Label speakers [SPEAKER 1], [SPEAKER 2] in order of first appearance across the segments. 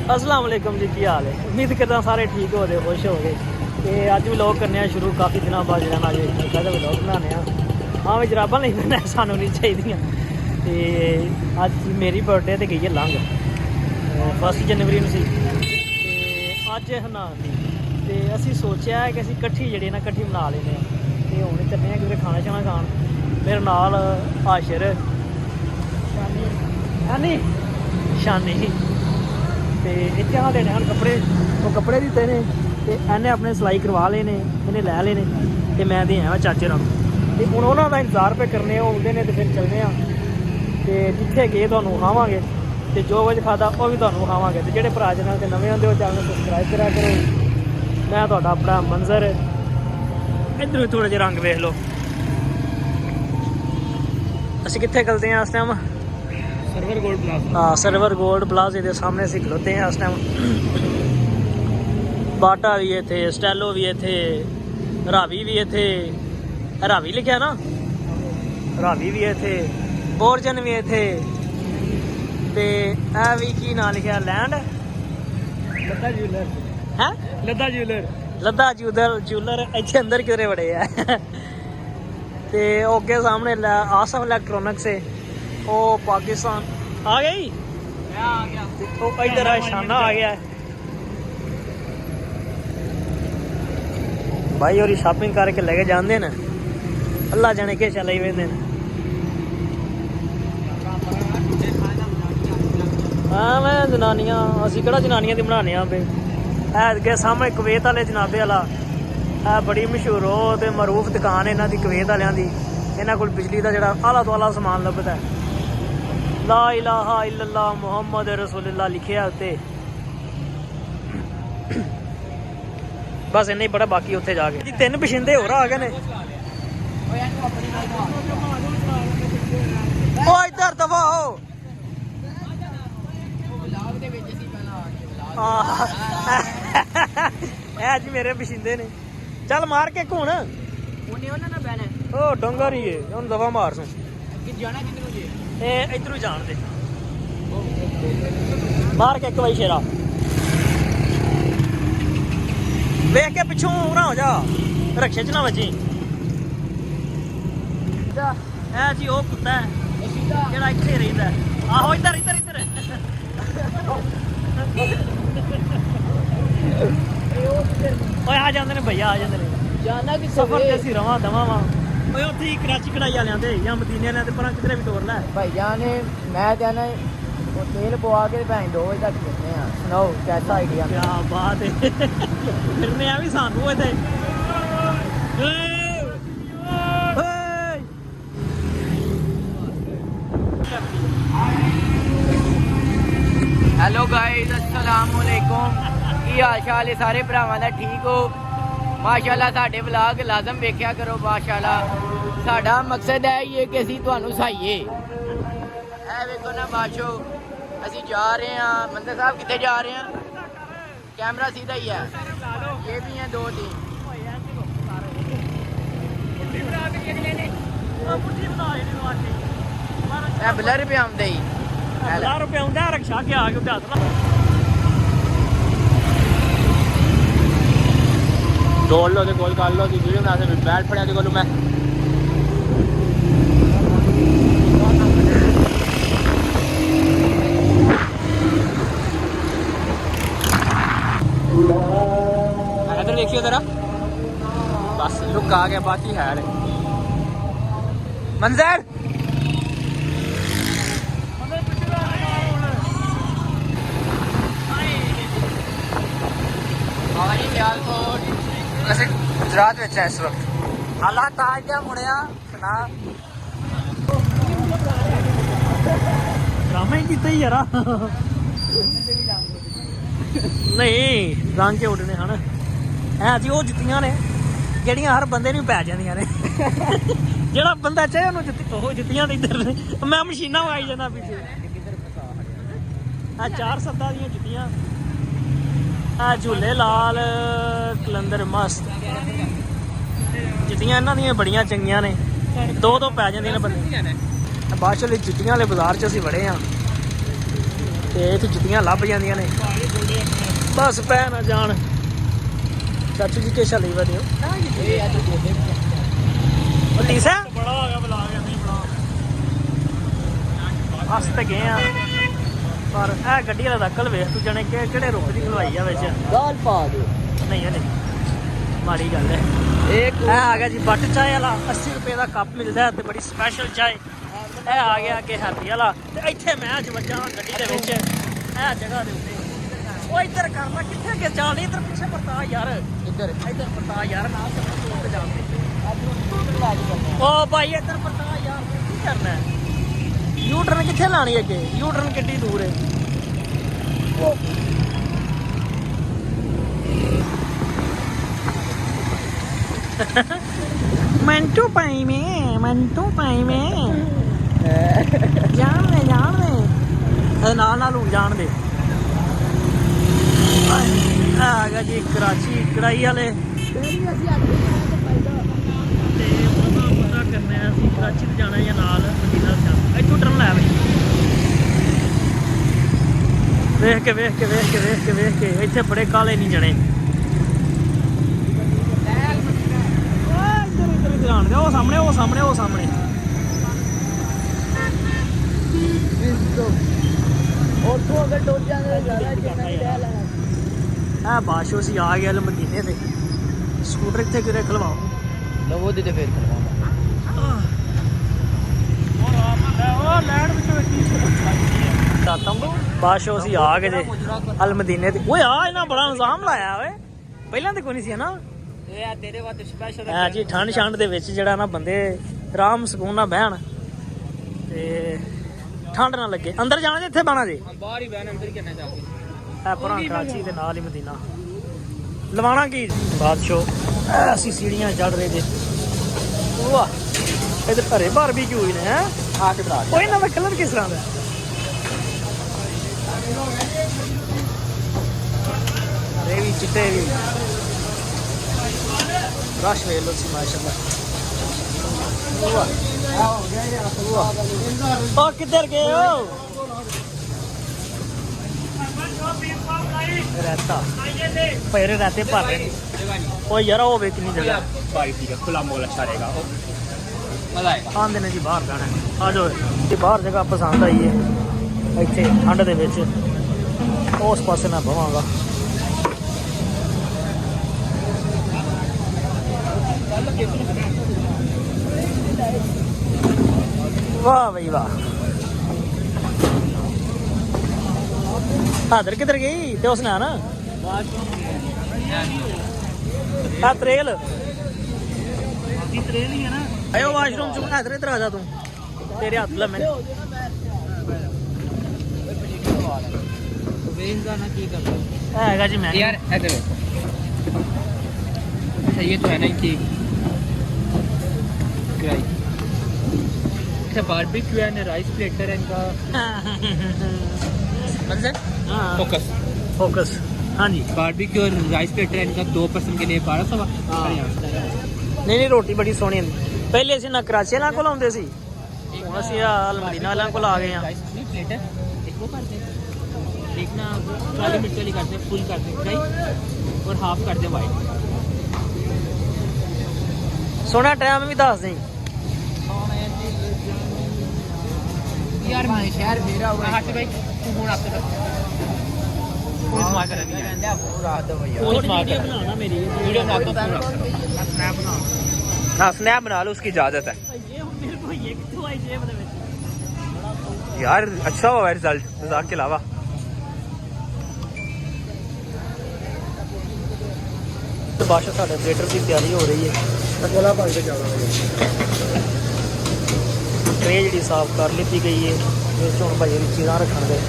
[SPEAKER 1] अस्सलाम वालेकुम जी, की हाल है? उम्मीद करता सारे ठीक हो गए, खुश हो गए। तो अज व्लॉग करने शुरू काफ़ी दिनों बाद जो अज कहते व्लॉग बनाने। हाँ भी जराबां नहीं देना सानू नहीं चाहिए। तो अज मेरी बर्थडे तो गई है लंघ 1 जनवरी सी। अज हना तो असी सोचा है कि असी कट्ठी जी ना कट्ठी मना लेने। तो हूँ चलने किधर खाना शाना खान। मेरे नाल आशिर शानी शानी तो इतने हाँ लेने हैं कपड़े। वो कपड़े दिते ने तो इन्हें अपने सिलाई करवा लेने, इन्हें लै लेने। तो मैं दे आया चाचे नाल। तो हूँ उन्होंने इंतजार पे करने आते हैं तो फिर चलने। तो जिथे गए तो खावे तो जो कुछ खाता वह भी तुम्हें खावे। तो जोड़े भरा चैनल से नवे आते हो चैनल सबसक्राइब करा करो। मैं तो अपना मंजर इधर भी थोड़े जे रंग वेख लो। असी कितने चलते हैं इस टाइम?
[SPEAKER 2] Server gold plaza.
[SPEAKER 1] हाँ, सर्वर गोल्ड प्लाजे के सामने असी खलोते हैं इस टाइम। बाटा भी इतने, स्टैलो भी इतने, रावी भी इतने, रावी लिखा ना, रावी भी इतने, बोरजन भी इतने, भी की ना लिखा लैंड
[SPEAKER 2] लद्दा ज्वेलर
[SPEAKER 1] है,
[SPEAKER 2] लद्दा ज्वेलर
[SPEAKER 1] लद्दा ज्वेलर इतने अंदर किधरे बड़े है। तो ओके सामने आसफ इलेक्ट्रॉनिक्स है, वो पाकिस्तान आ गई।
[SPEAKER 2] आ गया
[SPEAKER 1] तो इधर शाना आ गया है भाई। और शॉपिंग करके लेके जाते ना, अल्लाह जाने के चले वेंदे। हाँ मैं जनानियां असी कड़ा जनानियां दी बनाने पे है सामने कुवैत वाले जनाबे वाला है, बड़ी मशहूर हो तो मरूफ दुकान इन्हों की कुवैत वालियां दी। इन्हों को बिजली का जोड़ा आला दुआला समान लभदा है। ला इलाहा इल्लल्लाह मुहम्मद रसूलुल्लाह लिखे उत्ते। बस इन्ना ही बड़ा, बाकी उत्थे जाके जी 3 बशिंदे होर आ गए ने। ओ इधर दफा हो। है जी मेरे बशिंदे ने। चल मार के घून ओ डंगर ही है उन दफा मार सू इधरों जान दे मार के एक बाई शेरा वेख के पिछों ना हो जा, रक्षे च ना बची। है जी वो कुत्ता है जेड़ा इत्थे रहिंदा है। आहो इधर इधर इधर आ जाते ने भैया, आ जाते ने।
[SPEAKER 2] जाना कि
[SPEAKER 1] सफर ते असीं रवां दवां वा उत्थे ही कराची कढ़ाई वालियां दे या मदीने वालियां दे पर किधरे भी तोड़ लै
[SPEAKER 2] भैया ने। मैं कहना वो तेल पवा के भैन 2 बजे तक फिरने हैं। सुनाओ कैसा आइडिया?
[SPEAKER 1] क्या बात है। फिरने आ भी सानू इत्थे।
[SPEAKER 2] हेलो गाइस, अस्सलाम वालेकुम। की हाल चाल है सारे भरावां दा? ठीक हो? माशाअल्लाह साडे व्लॉग लाजम वेख्या करो। माशाअल्लाह साडा मकसद है ये कि असीं तुहानू सहाईए। ए वेखो ना बाशो, असीं जा रहे हैं। मंदिर साहब कितने जा रहे हैं? कैमरा सीधा ही है। ये भी हैं 2-3। ब्लर पे आमदे ही
[SPEAKER 1] रुपये आंदा रक्षा के आगे उठा
[SPEAKER 2] दौड़ लो गोल कर लो वीडियो बना से बैठ पड़े को मैं इधर देखियो जरा। बस लुक आ गया, बाकी है मंजर। वैसे गुजरात में है इस वक्त। हालात आ गया मुड़िया सुना
[SPEAKER 1] ड्रामा ही किया यार। नहीं रंग के उड़ने हैं है जी। वो जुत्तियां ने ਜਿਹੜੀਆਂ हर बंदे ਨੂੰ ਪੈ ਜਾਂਦੀਆਂ ਨੇ। ਜਿਹੜਾ ਬੰਦਾ ਚਾਹੇ ਉਹਨੂੰ ਉਹ ਜੁੱਤੀਆਂ ਦੇ ਇੱਧਰ ਨੇ। ਮੈਂ ਮਸ਼ੀਨਾਂ ਵਗਾਈ ਜਾਂਦਾ ਪਿੱਛੇ। ਆ 4 ਸੱਤਾਂ ਦੀਆਂ ਜੁੱਤੀਆਂ। ਆ ਝੂਲੇ ਲਾਲ ਕਲੰਦਰ ਮਸਤ ਜੁੱਤੀਆਂ ਇਹਨਾਂ ਦੀਆਂ ਬੜੀਆਂ ਚੰਗੀਆਂ ਨੇ। 2 ਪੈ ਜਾਂਦੀਆਂ ਨੇ ਬੰਦੇ। ਬਾਅਦ ਚੋਂ ਜੁੱਤੀਆਂ ਵਾਲੇ ਬਾਜ਼ਾਰ 'ਚ ਅਸੀਂ ਵੜੇ ਹਾਂ ਤੇ ਇੱਥੇ ਜੁੱਤੀਆਂ ਲੱਭ ਜਾਂਦੀਆਂ ਨੇ। बस पै ना जान चाचू जी केशा ली बने लीसा अस तो गए हैं पर है गड्डी वाला दकल वेख तू जने केड़े रुख दी खलवाई है विच
[SPEAKER 2] दाल पा दो
[SPEAKER 1] नहीं है नहीं माड़ी गल है
[SPEAKER 2] एक
[SPEAKER 1] आ गया जी बट चाय वाला 80 रुपए का कप मिलता है ते बड़ी स्पैशल चाय ਇਹ ਆ ਗਿਆ ਕਿ ਹੈਪੀ ਵਾਲਾ ਤੇ ਇੱਥੇ ਮੈਂ ਅੱਜ ਵੱਜਾਂ ਗੱਡੀ ਦੇ ਵਿੱਚ ਇਹ ਜਗ੍ਹਾ ਦੇ ਉੱਤੇ ਉਹ ਇੱਧਰ ਕਰਨਾ ਕਿੱਥੇ ਅੱਗੇ ਜਾਣ ਇੱਧਰ ਪਿੱਛੇ ਪਰਤਾ ਯਾਰ ਇੱਧਰ ਪਰਤਾ ਯਾਰ ਨਾ ਸਮਝ ਤੋਂ ਜਾਣ ਉਹ ਭਾਈ ਇੱਧਰ ਪਰਤਾ ਯਾਰ ਕੀ ਕਰਨਾ ਹੈ ਯੂ ਟਰਨ ਕਿੱਥੇ ਲਾਣੀ ਅੱਗੇ ਯੂ ਟਰਨ ਕਿੰਨੀ ਦੂਰ ਹੈ ਮੰਟੂ ਪਾਈ ਮੈਂ ਜਾਣ ਦੇ ਨਾਲ ਹੁਣ ਜਾਣ ਦੇ ਆ ਗਿਆ ਜੀ ਕਰਾਚੀ ਕੜਾਈ ਵਾਲੇ ਤੇ ਪਤਾ ਕਰਨਾ ਅਸੀਂ ਕਰਾਚੀ ਤੇ ਜਾਣਾ ਜਾਂ ਨਾਲ ਮਦੀਨਾ ਜਾਣਾ ਇੱਥੋਂ ਟਰਨ ਲੈ ਬਈ ਵੇਖ ਕੇ ਇੱਥੇ ਬੜੇ ਕਾਲੇ ਨਹੀਂ ਜਣੇ ਇੱਧਰ ਆਣ ਦੇ ਉਹ ਸਾਹਮਣੇ
[SPEAKER 2] ਉੱਥੋਂ ਅਗਰ ਟੁੱਟ ਜਾਂਦੇ ਜ਼ਿਆਦਾ ਚੰਗਾ ਹੀ ਰਹਿ ਲੈਣਾ
[SPEAKER 1] ਆ ਬਾਸ਼ੋ ਸੀ ਆ ਗਿਆ ਮਦੀਨੇ ਤੇ ਸਕੂਟਰ ਇੱਥੇ ਕਿਰੇ ਖਲਵਾਓ
[SPEAKER 2] ਲਵੋ ਦੇ ਤੇ ਫੇਰ
[SPEAKER 1] ਬਾਸ਼ੋ ਸੀ ਆ ਗਏ ਜੇ ਅਲ ਮਦੀਨੇ ਤੇ ਓਏ ਆ ਇਹਨਾਂ ਬੜਾ ਨਿਜ਼ਾਮ ਲਾਇਆ ਓਏ ਪਹਿਲਾਂ ਤੇ ਕੋਈ ਨਹੀਂ ਸੀ ਨਾ
[SPEAKER 2] ਇਹ ਆ ਤੇਰੇ ਵਾਸਤੇ ਸਪੈਸ਼ਲ
[SPEAKER 1] ਹੈ ਜੀ ਠੰਡ ਛੰਡ ਦੇ ਵਿੱਚ ਜਿਹੜਾ ਨਾ ਬੰਦੇ ਆਰਾਮ ਸਕੂਨ ਨਾਲ ਬਹਿਣ ਤੇ ਠੰਡ ਨਾ ਲੱਗੇ ਅੰਦਰ ਜਾਣਾ ਜੇ ਇੱਥੇ ਬਾਣਾ ਜੇ
[SPEAKER 2] ਬਾਹਰ ਹੀ ਬਹਿਣ ਅੰਦਰ ਕਿੰਨਾ ਜਾ ਕੇ
[SPEAKER 1] ਹੈ ਪੁਰਾਣਾ ਕਰਾਚੀ ਦੇ ਨਾਲ ਹੀ ਮਦੀਨਾ ਲਵਾਣਾ ਕੀ ਬਾਦਸ਼ੋ ਅਸੀਂ ਸੀੜੀਆਂ ਚੜ ਰਹੇ ਜੇ ਵਾਹ ਇਹਦੇ ਭਰੇ ਬਾਰਬੀਕਿਊ ਹੀ ਨੇ ਹੈ
[SPEAKER 2] ਆ ਕੇ ਬਣਾ
[SPEAKER 1] ਉਹ ਇਹਨਾਂ ਦਾ ਕਲਰ ਕਿਸ ਤਰ੍ਹਾਂ ਦਾ ਰੇ ਵੀ ਚਿੱਟੇ ਵੀ ਰਸ਼ ਵੇਖ ਲੋ ਸੀ ਮਾਸ਼ਾਅੱਲਾ ਉਹ ਕਿੱਧਰ ਗਏ ਹੋ रहता पैरे रहते भर रहे ओ यार वो वे कितनी जगह
[SPEAKER 2] भाई ठीक है खुला मोल अच्छा रहेगा मजा आएगा
[SPEAKER 1] आंदे ने जी बाहर जाना है आ जाओ ये बाहर जगह पसंद आई है ਇੱਥੇ ਠੰਡ ਦੇ ਵਿੱਚ ਉਸ ਪਾਸੇ ਨਾ ਬਵਾਂਗਾ ਵਾਹ ਬਈ ਵਾਹ ਹਾਦਰ ਕਿੱਧਰ ਗਈ ਤੇ ਉਸ ਨੇ ਨਾ ਆ ਤਰੇਲ ਦੀ ਤਰੇਲ ਹੀ ਹੈ ਨਾ ਆਇਓ ਵਾਸ਼ਰੂਮ ਚ ਹਾਦਰ ਇੱਧਰ ਆ ਜਾ ਤੂੰ ਤੇਰੇ ਹੱਥ ਲੈ ਮੈਂ
[SPEAKER 2] वेंगा ना की कर
[SPEAKER 1] ਹੈਗਾ ਜੀ ਮੈਂ
[SPEAKER 2] यार इधर अच्छा ये तो है ना कि अच्छा बारबेक्यू है राइस प्लेटर है इनका फोकस
[SPEAKER 1] फोकस हाँ जी
[SPEAKER 2] बारबेक्यू और राइस प्लेटर है इनका 2 पर्सन के लिए 1200
[SPEAKER 1] नहीं रोटी बड़ी सोहनी पहले ਅਸੀਂ ਨਾ ਕਰਾਚੀ ਵਾਲਿਆਂ ਕੋਲ ਆਉਂਦੇ ਸੀ ਹੁਣ ਅਸੀਂ ਅਲ ਮਦੀਨਾ ਵਾਲਿਆਂ ਕੋਲ ਆ ਗਏ ਆ
[SPEAKER 2] प्लेटर एक वो करते एक ना काली मिर्च वाली करते फुल करते फ्राई और हाफ करते वाइट
[SPEAKER 1] सोना टाइम भी दस दें
[SPEAKER 2] यार मैं शहर मेरा हुआ हाथ भाई तू फोन आपसे कर फोन स्मार्ट कर दिया रात दो भैया फोन स्मार्ट कर बनाना मेरी वीडियो बना दो स्नैप बना हां स्नैप बना लो उसकी इजाजत है
[SPEAKER 1] ये मेरे को ये कितों आई जेब दे ਵਿੱਚ
[SPEAKER 2] यार अच्छा हुआ रिजल्ट मजाक के अलावा
[SPEAKER 1] तो बादशाह साढ़े प्लेटर की तैयारी हो रही है ट्रे जी साफ कर ली गई है हूँ भाई चीज़ा रखने दे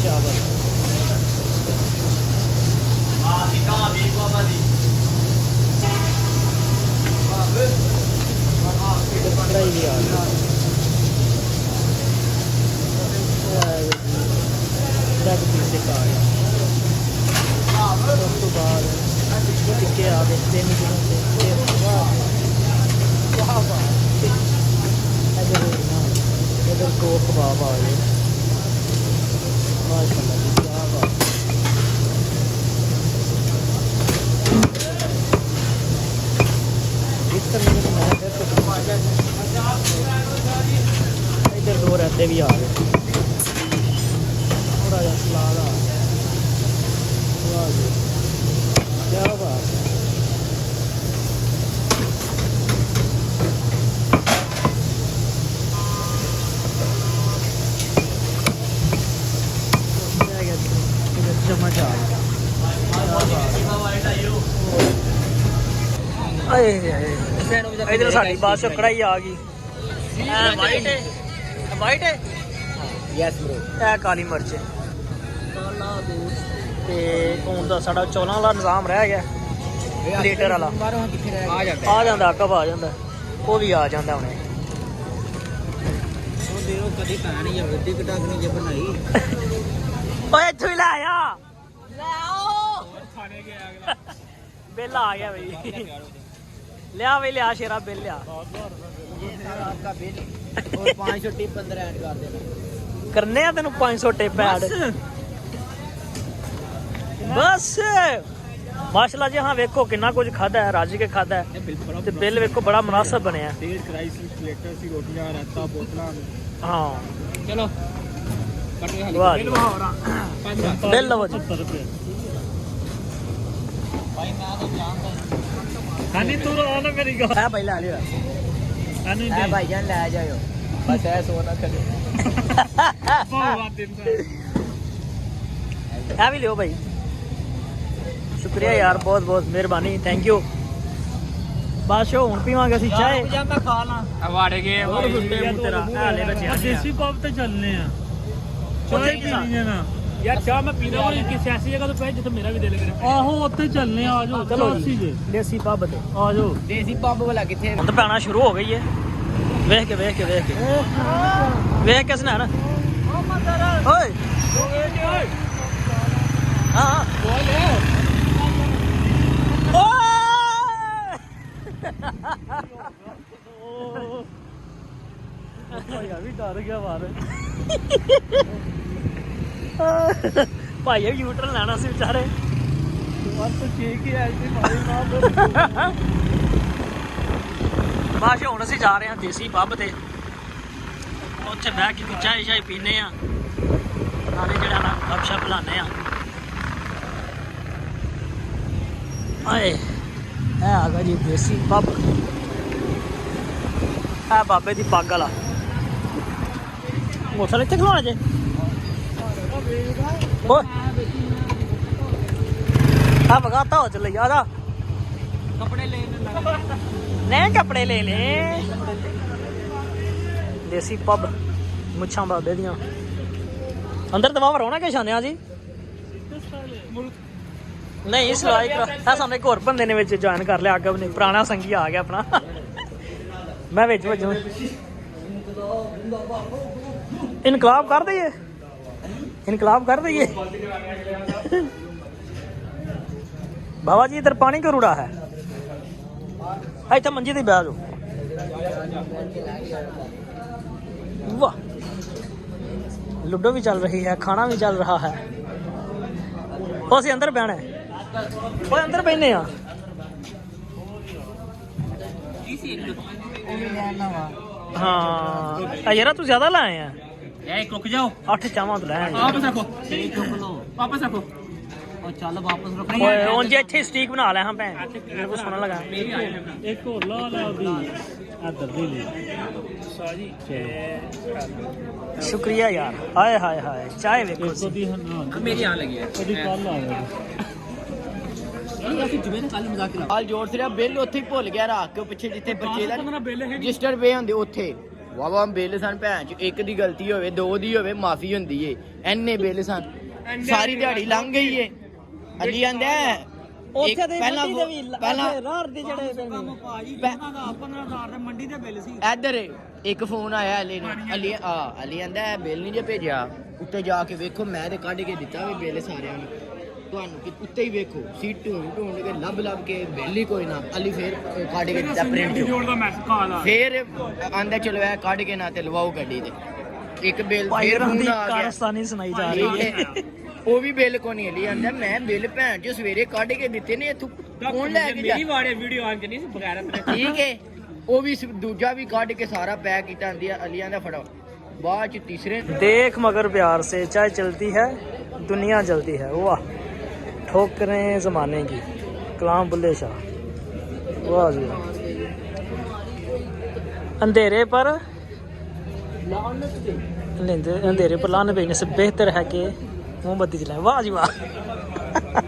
[SPEAKER 1] चावल ਕੁਲਚੇ ਆ ਗਏ 3 ਕਿਲੋ ਦੇ ਵਾਹ ਵਾਹ इधर दो कबाब आ गए माशाल्लाह जी क्या बात इधर दो रहते भी आ गए थोड़ा जा सलाद आ गया क्या बात है चम्मच आ गया इधर साड़ी बात से कढ़ाई आ गई वाइट है वाइट है
[SPEAKER 2] ਯੈਸ ਬ్రో
[SPEAKER 1] ਇਹ ਕਾਲੀ ਮਿਰਚ ਤੇ ਹੁਣ ਦਾ ਸਾਡਾ ਚੌਲਾਂ ਵਾਲਾ ਨਿਜ਼ਾਮ ਰਹਿ ਗਿਆ ਲੀਟਰ ਵਾਲਾ
[SPEAKER 2] ਬਾਹਰੋਂ ਕਿੱਥੇ ਰਹਿ
[SPEAKER 1] ਆ ਜਾਂਦਾ ਕਬ ਆ ਜਾਂਦਾ ਉਹ ਵੀ ਆ ਜਾਂਦਾ ਹੁਣੇ
[SPEAKER 2] ਉਹ ਦੇਰੋ ਕਦੀ ਕਹਾਣੀ ਜਾਂ ਵੱਡੀ ਕਟਾਕਣੀ ਜੇ ਬਣਾਈ
[SPEAKER 1] ਓਏ ਇੱਥੋਂ ਹੀ ਲੈ ਆ ਲੈ ਆਓ ਖਾਣੇ ਗਿਆ ਅਗਲਾ ਬਿੱਲ ਆ ਗਿਆ ਬਈ ਲਿਆ ਬਈ ਲਿਆ ਸ਼ੇਰਾ ਬਿੱਲ ਲਿਆ
[SPEAKER 2] आपका बिल और 500 टिप 15 ऐड कर देना
[SPEAKER 1] करने आ तेन 500 टिप ऐड बस माशाल्लाह जी हाँ वेखो कितना कुछ खादा है राजी के खादा है ते बिल वेखो बड़ा मुनासिब बनया है हाँ
[SPEAKER 2] चलो
[SPEAKER 1] वाह जी। बिल लो जी हानी तू रो ना मेरी गल है भाई ला लियो हानी
[SPEAKER 2] ए भाईजान ले जाओ बस ऐ सोना करे
[SPEAKER 1] है भी लियो भाई शुक्रिया यार बहुत बहुत मेहरबानी थैंक यू बादशाह हुन पीवांगे ਅਸੀਂ ਚਾਹ
[SPEAKER 2] ਜਾਂਦਾ ਖਾ ਲਾਂ
[SPEAKER 3] ਵੜ ਗਏ
[SPEAKER 1] ਤੇਰਾ ਹਾਲੇ ਬੱਚੇ
[SPEAKER 3] ਦੇਸੀ ਪੱਬ ਤੇ ਚੱਲਨੇ ਆ ਚਾਹ ਪੀਣੀ ਹੈ ਨਾ ਯਾਰ ਚਾਹ ਮੈਂ ਪੀਣਾ ਵਾਲੀ ਕਿਸੇ ਐਸੀ ਜਗ੍ਹਾ ਤੋਂ ਪੈ ਜਿੱਥੇ ਮੇਰਾ ਵੀ ਦਿਲ ਕਰੇ ਆਹੋ ਉੱਥੇ ਚੱਲਨੇ ਆ ਜਾਓ
[SPEAKER 1] ਚਲੋ
[SPEAKER 3] ਅਸੀਂ
[SPEAKER 1] ਜੀ ਦੇਸੀ ਪੱਬ ਤੇ
[SPEAKER 3] ਆ ਜਾਓ
[SPEAKER 2] ਦੇਸੀ ਪੰਪ ਵਾਲਾ ਕਿੱਥੇ
[SPEAKER 1] ਹੁਣ ਤਾਂ ਪੈਣਾ ਸ਼ੁਰੂ ਹੋ ਗਈ ਹੈ ਵੇਖ ਕੇ ਵੇਖ ਕੇ ਵੇਖ ਕੇ ਵੇਖ ਕਿਸ ਨੇ ਨਾ ਓਏ ਹਾਂ ਓਏ ਵੀ ਡਰ ਗਿਆ ਬਾਹਰ ਭਾਈ ਵੀ ਯੂਟਰਨ ਲੈਣਾ ਸੀ ਵਿਚਾਰੇ ਬਸ ਠੀਕ ਹੀ ਐ ਜੀ ਮਾਰੀ ਨਾ ਬਾਸ਼ਾ ਹੁਣ ਅਸੀਂ ਜਾ ਰਹੇ ਹਾਂ ਦੇਸੀ ਪੱਬ ਤੇ ਉੱਥੇ ਬਹਿ ਕੇ ਕੋਈ ਚਾਹ ਸ਼ਾਈ ਪੀਨੇ ਆ ਨਾਲੇ ਜਿਹੜਾ ਨਾ ਗੱਪਸ਼ਪ ਲਾਉਂਦੇ ਆ ਆਏ ਇਹ ਆ ਗਿਆ ਜੀ ਦੇਸੀ ਪੱਬ ਆ ਬਾਬੇ ਦੀ ਪੱਗ ਵਾਲਾ ਮੋਟਰ ਇੱਥੇ ਖਲੋਣਾ ਜੇ ਓਏ ਆ ਭਗਾਤਾ ਹੋ ਚੱਲੇ ਯਾਰ
[SPEAKER 2] कपड़े लेने
[SPEAKER 1] ਲੈ ਕੱਪੜੇ ਲੈ ਲੈ ਦੇਸੀ ਪੱਬ ਮੁੱਛਾਂ ਬਾਬੇ ਦੀਆਂ ਅੰਦਰ ਦਵਾ ਰੋਣਾ ਕਿ ਛਾਨਿਆ ਜੀ ਨਹੀਂ ਇਸ ਲਾਇਕ ਆ ਸਾਹਮਣੇ ਇੱਕ ਹੋਰ ਬੰਦੇ ਨੇ ਵਿੱਚ ਜੁਆਇਨ ਕਰ ਲਿਆ ਅੱਗੇ ਨੇ ਪੁਰਾਣਾ ਸੰਗੀ ਆ ਗਿਆ ਆਪਣਾ ਮੈਂ ਵਿੱਚ ਵੱਜੂ ਇਨਕਲਾਬ ਕਰ ਦਈਏ इनकलाब कर दइए बाबा जी इधर पानी क्यों रुड़ा है इतना मंजी दी बैठ वाह लूडो भी चल रही है खाना भी चल रहा है अंदर बहना है वो अंदर बहने हाँ यार तू ज्यादा लाए हैं
[SPEAKER 3] रुक जाओ
[SPEAKER 1] 8 चावां तो लाए
[SPEAKER 3] वापस रखो वापस रखो
[SPEAKER 2] और चल वापस रखो
[SPEAKER 1] ओए ਹੁਣ ਜੇ ਇੱਥੇ ਸਟੀਕ ਬਣਾ ਲਿਆ ਹਾਂ ਭੈਣ ਮੇਰੇ ਕੋ ਸੋਨਾ ਲਗਾ
[SPEAKER 3] एक और ला ला दी आदर दे ले साजी
[SPEAKER 1] शुक्रिया यार हाय हाय हाय चाय वेखो
[SPEAKER 3] तो दी हां
[SPEAKER 2] मेरी यहाँ लगी है
[SPEAKER 3] कदी कल आ गया
[SPEAKER 2] ਹਾਲ ਜੋੜ ਸਿਆ ਬਿੱਲ ਉੱਥੇ ਹੀ ਭੁੱਲ ਗਿਆ ਰੱਖ ਕੇ ਪਿੱਛੇ ਜਿੱਥੇ ਬੱਚੇ ਦਾ
[SPEAKER 3] ਮੇਰਾ ਬਿੱਲ ਹੈ
[SPEAKER 2] ਰਜਿਸਟਰ ਪੇ ਹੁੰਦੇ ਉੱਥੇ ਵਾਵਾ ਬਿੱਲ ਸਨ ਭੈਣ ਚ ਇੱਕ ਦੀ ਗਲਤੀ ਹੋਵੇ ਦੋ ਦੀ ਹੋਵੇ ਮਾਫੀ ਹੁੰਦੀ ਏ ਐਨੇ ਬਿੱਲ ਸਨ ਸਾਰੀ ਦਿਹਾੜੀ ਲੰਘ ਗਈ ਏ ਅਲੀ ਆਂਦਾ
[SPEAKER 1] ਉੱਥੇ ਦੇ
[SPEAKER 2] ਪਹਿਲਾਂ
[SPEAKER 1] ਮੰਡੀ ਦੇ ਵੀ
[SPEAKER 2] ਪਹਿਲਾਂ
[SPEAKER 1] ਰਾਰ ਦੇ ਜਿਹੜੇ
[SPEAKER 3] ਭਾਜੀ 15000 ਦੇ ਮੰਡੀ ਦੇ ਬਿੱਲ ਸੀ
[SPEAKER 2] ਇੱਧਰ ਇੱਕ ਫੋਨ ਆਇਆ ਅਲੀ ਨੂੰ ਅਲੀ ਆਂਦਾ ਬਿੱਲ ਨਹੀਂ ਜੇ ਭੇਜਿਆ ਉੱਤੇ ਜਾ ਕੇ ਵੇਖੋ ਮੈਂ ਤੇ ਕੱਢ ਕੇ ਦਿੱਤਾ ਵੀ ਬਿੱਲ ਸਾਰਿਆਂ ਨੂੰ ਤੁਹਾਨੂੰ ਕਿ ਉੱਤੇ ਹੀ ਵੇਖੋ ਸੀਟ ਢੂੰਡ ਕੇ ਲੱਭ ਕੇ ਬਿੱਲੀ ਕੋਈ ਨਾ ਅਲੀ ਫੇਰ ਕੱਢ ਕੇ ਦਿੱਤਾ ਪ੍ਰਿੰਟ
[SPEAKER 3] ਜੋੜ ਦਾ ਮੈਸ ਕਾਲਾ
[SPEAKER 2] ਫੇਰ ਆਂਦਾ ਚਲੋ ਇਹ ਕੱਢ ਕੇ ਨਾ ਤੇ ਲਵਾਓ ਗੱਡੀ ਤੇ ਇੱਕ ਬਿੱਲ
[SPEAKER 1] ਭਾਈ
[SPEAKER 2] ਫੇਰ
[SPEAKER 1] ਰੰਦੀ
[SPEAKER 2] ਫੋਨ ਆ ਗਿਆ
[SPEAKER 1] ਕਾਰਸਤਾਨੀ ਸੁਣਾਈ ਜਾ ਰਹੀ ਹੈ
[SPEAKER 2] ਉਹ ਵੀ ਬਿੱਲ ਕੋ ਨਹੀਂ ਲਈ ਆਂਦਾ ਮੈਂ ਬਿੱਲ ਭੈਣ ਜੋ ਸਵੇਰੇ ਕੱਢ ਕੇ ਦਿੱਤੇ ਨੇ ਇੱਥੋਂ ਕੌਣ ਲੈ ਕੇ ਜਾ
[SPEAKER 3] ਮੇਰੀ ਵਾੜੇ ਵੀਡੀਓ ਆਨ ਚ ਨਹੀਂ ਸੀ ਬਗੈਰ ਆਪਣੇ
[SPEAKER 2] ਠੀਕ ਹੈ ਉਹ ਵੀ ਦੂਜਾ ਵੀ ਕੱਢ ਕੇ ਸਾਰਾ ਪੈਕ ਕੀਤਾ ਆਂਦੀ ਆ ਅਲੀਆਂ ਦਾ ਫੜੋ बाद च तीसरे
[SPEAKER 1] देख मगर प्यार से चाहे चलती है दुनिया जलती है वाह ठोकरें ज़माने की कलाम बुल्ले शाह वाह जी अंधेरे पर अंधेरे पर लाने भेजने से बेहतर है कि मोमबत्ती जलाए वाह जी वाह